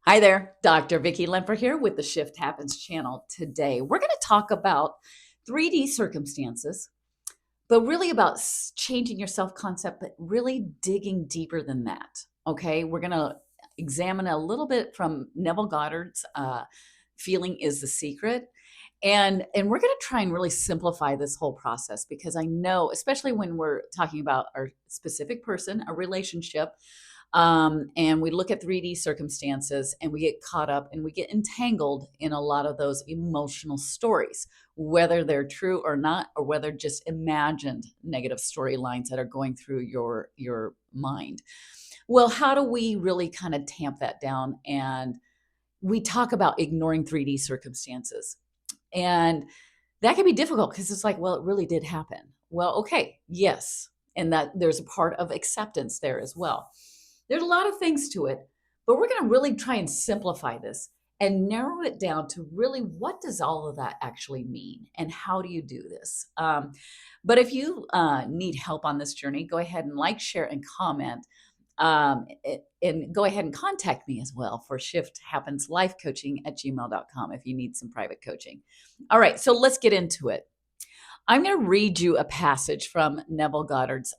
Hi there, Dr. Vicki Lemper here with the Shift Happens channel. Today, we're going to talk about 3D circumstances, but really about changing your self concept, but really digging deeper than that. Okay, we're going to examine a little bit from Nevillegoddard's Feeling is the Secret. And we're going to try and really simplify this whole process because I know, especially when we're talking about our specific person, a relationship, and we look at 3D circumstances and we get caught up and we get entangled in a lot of those emotional stories, whether they're true or not, or whether just imagined negative storylines that are going through your mind. Well, how do we really kind of tamp that down? And we talk about ignoring 3D circumstances. And that can be difficult because it's like, well, it really did happen. Well, okay, yes. And that there's a part of acceptance there as well. There's a lot of things to it, but we're going to really try and simplify this and narrow it down to really what does all of that actually mean and how do you do this? But if you need help on this journey, go ahead and like, share, and comment. And go ahead and contact me as well for shifthappenslifecoaching@gmail.com if you need some private coaching. All right, so let's get into it. I'm going to read you a passage from Nevillegoddard's.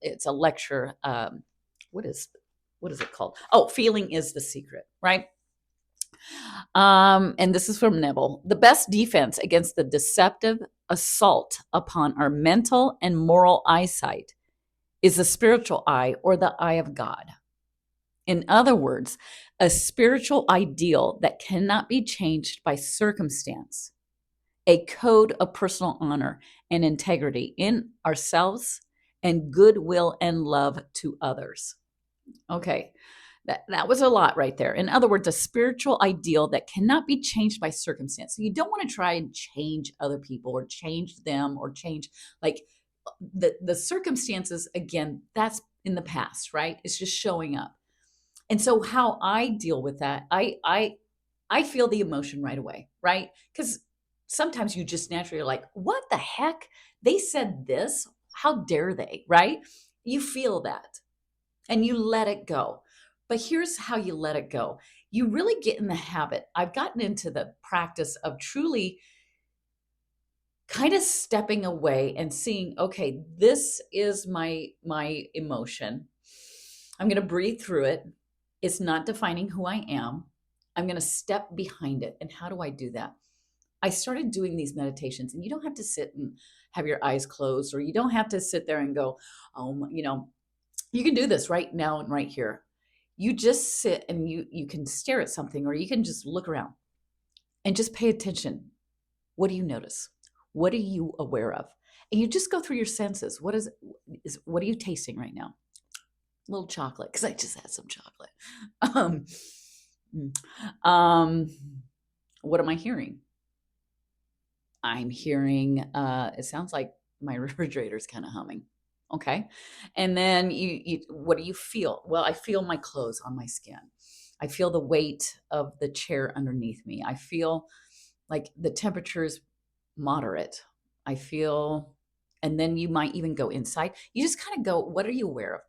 It's a lecture. What is it called? Oh, Feeling is the Secret, right? And this is from Neville. The best defense against the deceptive assault upon our mental and moral eyesight is the spiritual eye or the eye of God. In other words, a spiritual ideal that cannot be changed by circumstance, a code of personal honor and integrity in ourselves and goodwill and love to others. Okay, that was a lot right there. In other words, a spiritual ideal that cannot be changed by circumstance. So you don't want to try and change other people or change them or change like the circumstances. Again, that's in the past, right? It's just showing up. And so how I deal with that, I feel the emotion right away, right? Because sometimes you just naturally are like, what the heck? They said this. How dare they? Right? You feel that and you let it go. But here's how you let it go. You really get in the habit. I've gotten into the practice of truly kind of stepping away and seeing, okay, this is my emotion. I'm going to breathe through it. It's not defining who I am. I'm going to step behind it. And how do I do that? I started doing these meditations, and you don't have to sit and have your eyes closed, or you don't have to sit there and go, oh, you can do this right now and right here. You just sit and you can stare at something, or you can just look around and just pay attention. What do you notice? What are you aware of? And you just go through your senses. What are you tasting right now? A little chocolate, because I just had some chocolate. Um, um, what am I hearing? I'm hearing, it sounds like my refrigerator's kind of humming. Okay. And then what do you feel? Well, I feel my clothes on my skin. I feel the weight of the chair underneath me. I feel like the temperature is moderate. I feel, and then you might even go inside. You just kind of go, what are you aware of?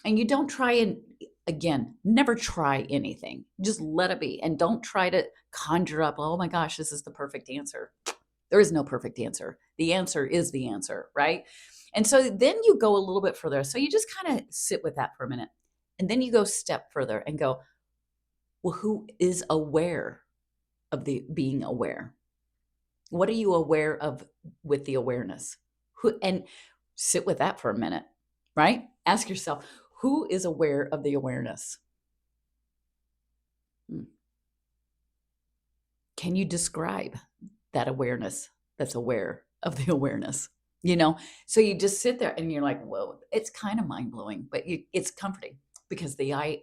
And you don't try and, again, never try anything. Just let it be. And don't try to conjure up, oh my gosh, this is the perfect answer. There is no perfect answer. The answer is the answer, right? And so then you go a little bit further. So you just kind of sit with that for a minute. And then you go step further and go, well, who is aware of the being aware? What are you aware of with the awareness? And sit with that for a minute, right? Ask yourself, who is aware of the awareness? Can you describe that awareness that's aware of the awareness? So you just sit there and you're like, whoa, it's kind of mind-blowing, but it's comforting because the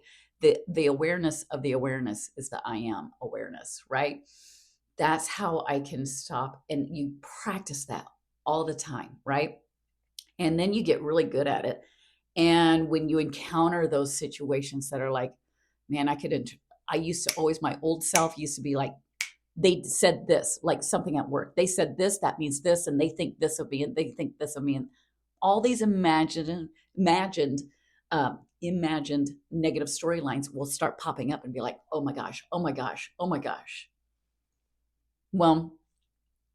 awareness of the awareness is the I am awareness, right? That's how I can stop. And you practice that all the time, right? And then you get really good at it. And when you encounter those situations that are like, man, I used to always, my old self used to be like, they said this, like something at work. They said this, that means this, and they think this of me, and they think this of me. And all these imagined imagined negative storylines will start popping up and be like, oh my gosh, oh my gosh, oh my gosh. Well,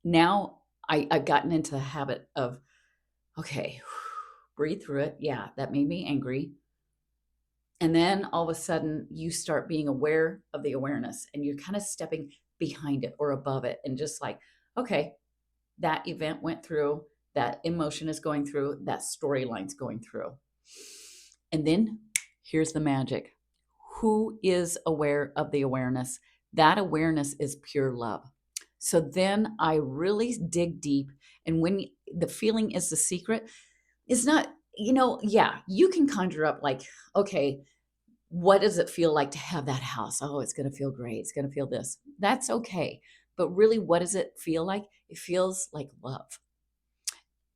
now I've gotten into the habit of, okay, breathe through it. Yeah, that made me angry. And then all of a sudden, you start being aware of the awareness and you're kind of stepping behind it or above it and just like, okay, that event went through, that emotion is going through, that storyline's going through. And then here's the magic. Who is aware of the awareness? That awareness is pure love. So then I really dig deep. And when the feeling is the secret, it's not, yeah, you can conjure up like, okay, what does it feel like to have that house? Oh, it's going to feel great. It's going to feel this. That's okay. But really, what does it feel like? It feels like love.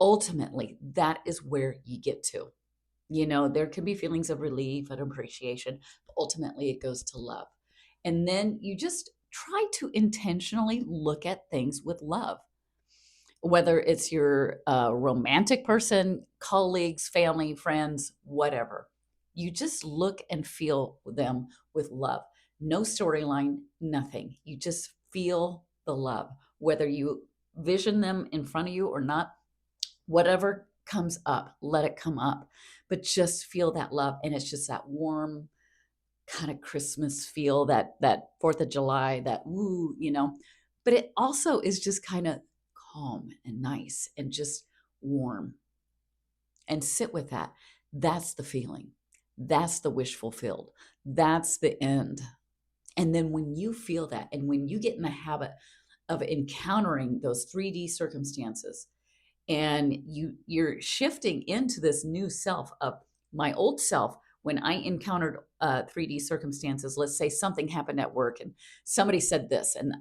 Ultimately, that is where you get to. There can be feelings of relief and appreciation, but ultimately it goes to love. And then you just try to intentionally look at things with love, whether it's your romantic person, colleagues, family, friends, whatever. You just look and feel them with love. No storyline, nothing. You just feel the love, whether you vision them in front of you or not. Whatever comes up, let it come up, but just feel that love. And it's just that warm kind of Christmas feel, that 4th of July, that woo, but it also is just kind of calm and nice and just warm, and sit with that. That's the feeling. That's the wish fulfilled. That's the end. And then when you feel that, and when you get in the habit of encountering those 3D circumstances, and you're shifting into this new self of my old self. When I encountered 3D circumstances, let's say something happened at work and somebody said this, and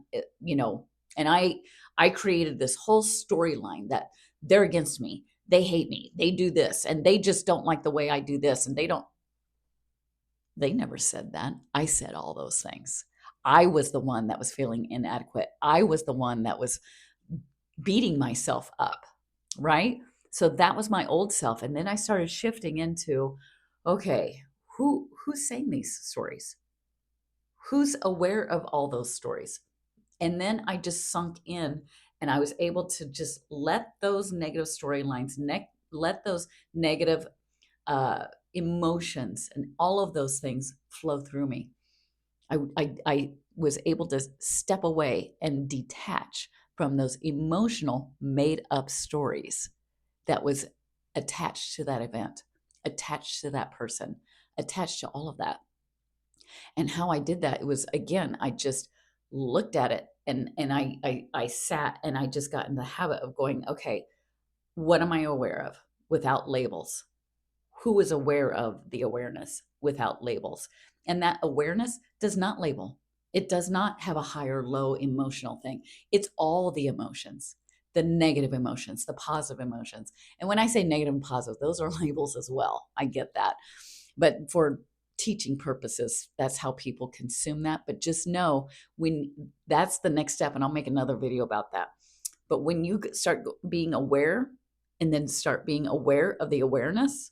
and I created this whole storyline that they're against me, they hate me, they do this, and they just don't like the way I do this, and they never said that. I said all those things. I was the one that was feeling inadequate. I was the one that was beating myself up, right? So that was my old self. And then I started shifting into, okay, who's saying these stories? Who's aware of all those stories? And then I just sunk in, and I was able to just let those negative storylines, let those negative emotions and all of those things flow through me. I was able to step away and detach from those emotional made up stories that was attached to that event, attached to that person, attached to all of that. And how I did that, it was, again, I just looked at it, and I sat, and I just got in the habit of going, okay, what am I aware of without labels? Who is aware of the awareness without labels? And that awareness does not label. It does not have a high or low emotional thing. It's all the emotions, the negative emotions, the positive emotions. And when I say negative and positive, those are labels as well. I get that. But for teaching purposes, that's how people consume that. But just know, when that's the next step, and I'll make another video about that. But when you start being aware, and then start being aware of the awareness,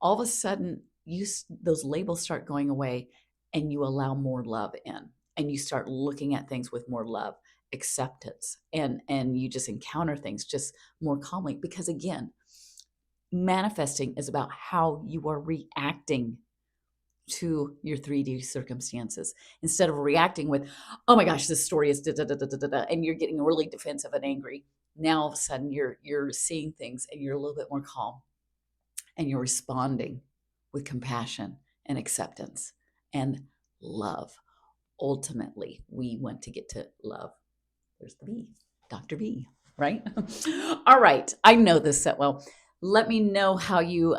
all of a sudden those labels start going away, and you allow more love in, and you start looking at things with more love, acceptance, and you just encounter things just more calmly. Because again, manifesting is about how you are reacting to your 3D circumstances, instead of reacting with, oh my gosh, this story is da da da da da da, and you're getting really defensive and angry. Now all of a sudden you're seeing things, and you're a little bit more calm, and you're responding with compassion and acceptance and love. Ultimately, we want to get to love. There's the B, Dr. B, right? All right, I know this set well. Let me know how you're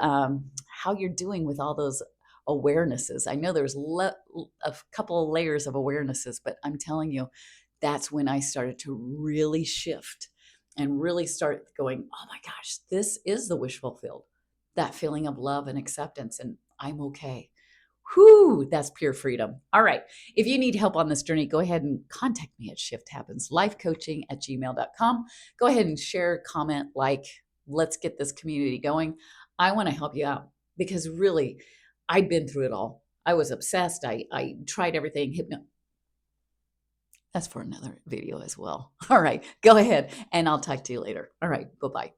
doing with all those awarenesses. I know there's a couple of layers of awarenesses, but I'm telling you, that's when I started to really shift and really start going, oh my gosh, this is the wish fulfilled. That feeling of love and acceptance, and I'm okay. Whew, that's pure freedom. All right. If you need help on this journey, go ahead and contact me at shifthappenslifecoaching@gmail.com. Go ahead and share, comment, like, let's get this community going. I want to help you out, because really, I'd been through it all. I was obsessed. I tried everything. That's for another video as well. All right, go ahead, and I'll talk to you later. All right, bye-bye.